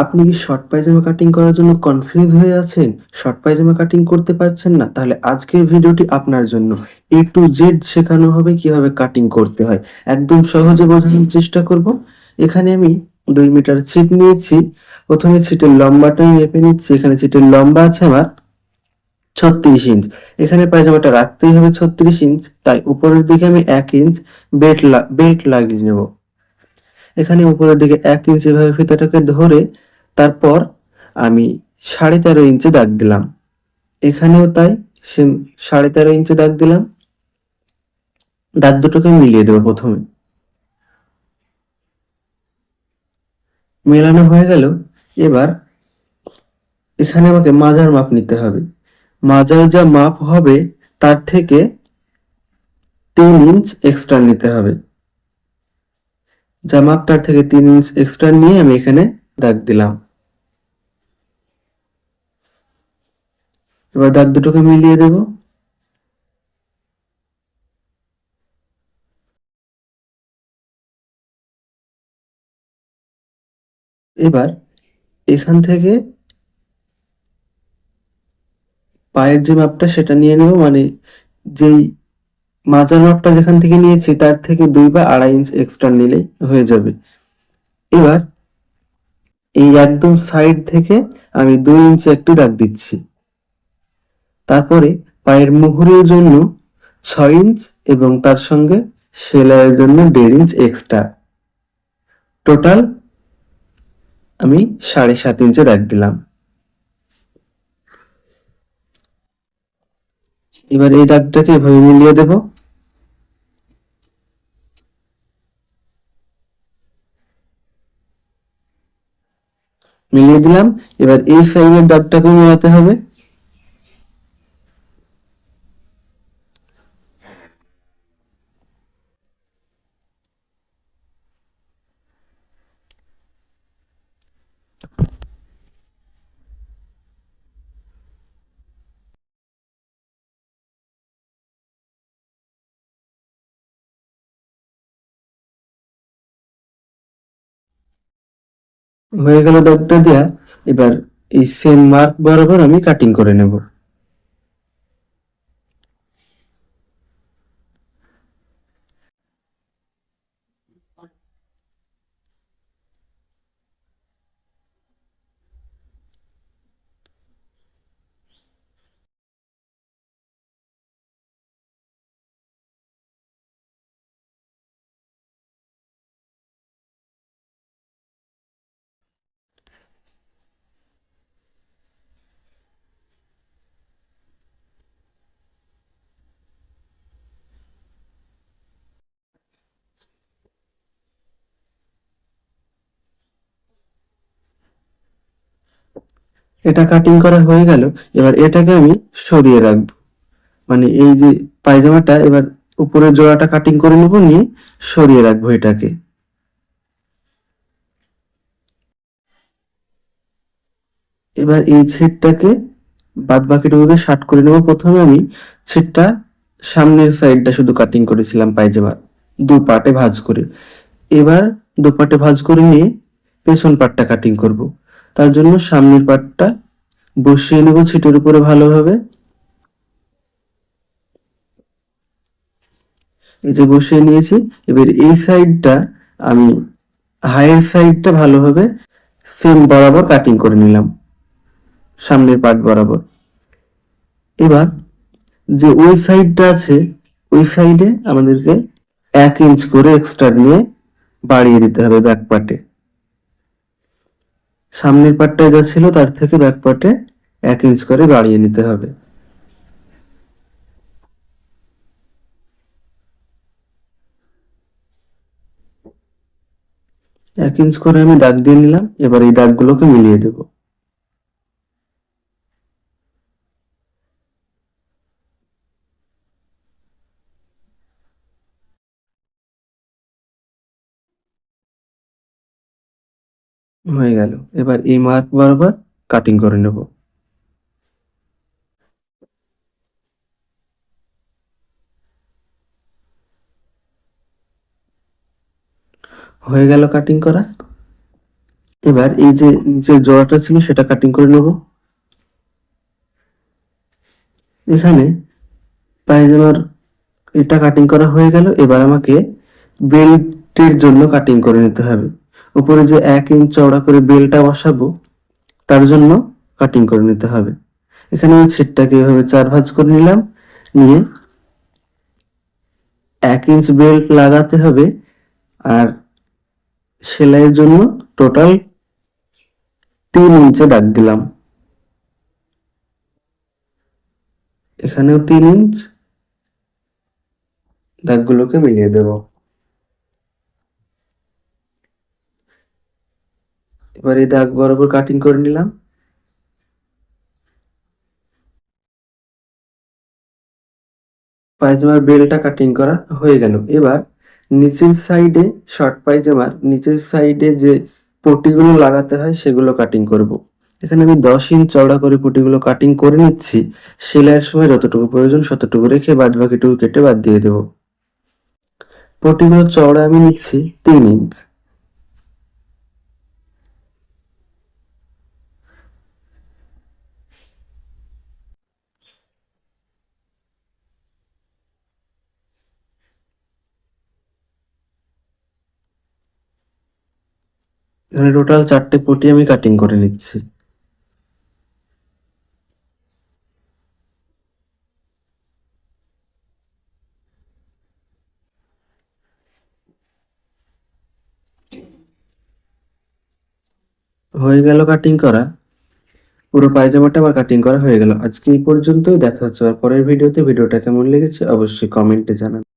আপনি কি শর্ট পায়জামা কাটিং করার জন্য কনফিউজ হয়ে আছেন? শর্ট পায়জামা কাটিং করতে পারছেন না? তাহলে আজকের ভিডিওটি আপনার জন্য। A to Z শেখানো হবে কিভাবে কাটিং করতে হয়। একদম সহজে বোঝানোর চেষ্টা করব। এখানে আমি 2 মিটার ছিট নিয়েছি। প্রথমে ছিটের লম্বাটা আমি মেপে নিচ্ছি। এখানে ছিটের লম্বা আছে আমার 36 ইঞ্চ। এখানে পায়জামাটা রাখতেই হবে 36 ইঞ্চ। তাই উপরের দিকে আমি 1 ইঞ্চ বেল্ট লাগিয়ে নেব। এখানে উপরের দিকে 1 ইঞ্চি এভাবে ফিতাটাকে ধরে তারপর আমি 13.5 ইঞ্চি দাগ দিলাম। এখানেও তাই সেম 13.5 ইঞ্চি দাগ দিলাম। দাগ দুটোকে মিলিয়ে দেবো প্রথমে। মেলানো হয়ে গেল। এবার এখানে আমাকে মাজার মাপ নিতে হবে। মাজার যা মাপ হবে তার থেকে 3 ইঞ্চ এক্সট্রা নিতে হবে। যা মাপ তার থেকে 3 ইঞ্চ এক্সট্রা নিয়ে আমি এখানে দাগ দিলাম। এবার দাগ দুটোকে মিলিয়ে দেব। এবার এখান থেকে পায়ের যে মাপটা সেটা নিয়ে নেব, মানে যেই মাজার মাপটা যেখান থেকে নিয়েছি তার থেকে 2 বা 2.5 ইঞ্চ এক্সট্রা নিলেই হয়ে যাবে। এবার এই একদম সাইড থেকে আমি 2 ইঞ্চি একটু দাগ দিচ্ছি। তারপরে পায়ের মুহুরের জন্য 6 ইঞ্চ এবং তার সঙ্গে সেলাইয়ের জন্য 1.5 ইঞ্চ এক্সট্রা। টোটাল আমি 7.5 ইঞ্চি দাগ দিলাম। এবার এই দাগটাকে এভাবে মিলিয়ে দেব। মিলিয়ে দিলাম। এবার এই সাইডের দাগটাকেও মেলাতে হবে। হয়ে গেল দাগটা দেয়া। এবার এই সেম মার্ক বরাবর আমি কাটিং করে নেব। এটা কাটিং করা হয়ে গেল। এবার এটাকে আমি সরিয়ে রাখবো, মানে এই যে পায়জামাটা এবার উপরের জোড়াটা কাটিং করে নেব, নিয়ে সরিয়ে রাখবো এটাকে। এবার এই ছিটটাকে বাদ বাকিটুকুকে শার্ট করে নেব। প্রথমে আমি ছিটটা সামনের সাইডটা শুধু কাটিং করেছিলাম পায়জামার, দু পার্টে ভাঁজ করে। এবার দু পার্টে ভাঁজ করে নিয়ে পেছন পার্টটা কাটিং করব। তার জন্য সামনের পার্টটা বসিয়ে নেব ছিটের উপরে ভালোভাবে। এই যে বসিয়ে নিয়েছি। এবার এই সাইডটা আমি হাইয়ের সাইডটা ভালোভাবে সেম বরাবর কাটিং করে নিলাম, সামনের পার্ট বরাবর। এবার যে ওই সাইডটা আছে ওই সাইডে আমাদেরকে 1 ইঞ্চ করে এক্সট্রা নিয়ে বাড়িয়ে দিতে হবে ব্যাক পার্টে। সামনের পার্টটায় যা ছিল তার থেকে ব্যাক পার্টে 1 ইঞ্চ করে বাড়িয়ে নিতে হবে। 1 ইঞ্চ করে আমি দাগ দিয়ে নিলাম। এবার এই দাগগুলোকে মিলিয়ে দেব। হয়ে গেল। এবার এই মার্ক বরাবর কাটিং করে নেব। হয়ে গেল কাটিং করা। এবার এই যে নিচের জোড়াটা ছিল সেটা কাটিং করে নেব। এখানে পায়জামার এটা কাটিং করা হয়ে গেল। এবার আমাকে বেল্টের জন্য কাটিং করে নিতে হবে। উপরে যে 1 ইঞ্চ চওড়া করে বেলটা বসাবো তার জন্য কাটিং করে নিতে হবে। এখানে আমি ছিটটাকে এভাবে 4 ভাঁজ করে নিলাম, নিয়ে 1 ইঞ্চ বেল্ট লাগাতে হবে। আর সেলাইয়ের জন্য টোটাল 3 ইঞ্চে দাগ দিলাম। এখানেও 3 ইঞ্চ, দাগগুলোকে মিলিয়ে দেব। এবার এই দাগ বরাবর কাটিং করে নিলাম। পায়জামার বেলটা কাটিং করা হয়ে গেল। এবার নিচের সাইডে, শর্ট পায়জামার নিচের সাইডে যে পটিগুলো লাগাতে হয় সেগুলো কাটিং করব। এখানে আমি 10 ইঞ্চ চওড়া করে পটিগুলো কাটিং করে নিচ্ছি। সেলাইয়ের সময় যতটুকু প্রয়োজন ততটুকু রেখে বাদ বাকিটুকু কেটে বাদ দিয়ে দেব। পটিগুলো চওড়া আমি নিচ্ছি 3 ইঞ্চ। এখানে টোটাল 4টে পটি আমি কাটিং করে নিচ্ছি। হয়ে গেল কাটিং করা। পুরো পায়জামাটা আমার কাটিং করা হয়ে গেল। আজকে এই পর্যন্তই। দেখা হচ্ছে আবার পরের ভিডিওতে। ভিডিওটা কেমন লেগেছে অবশ্যই কমেন্টে জানাবেন।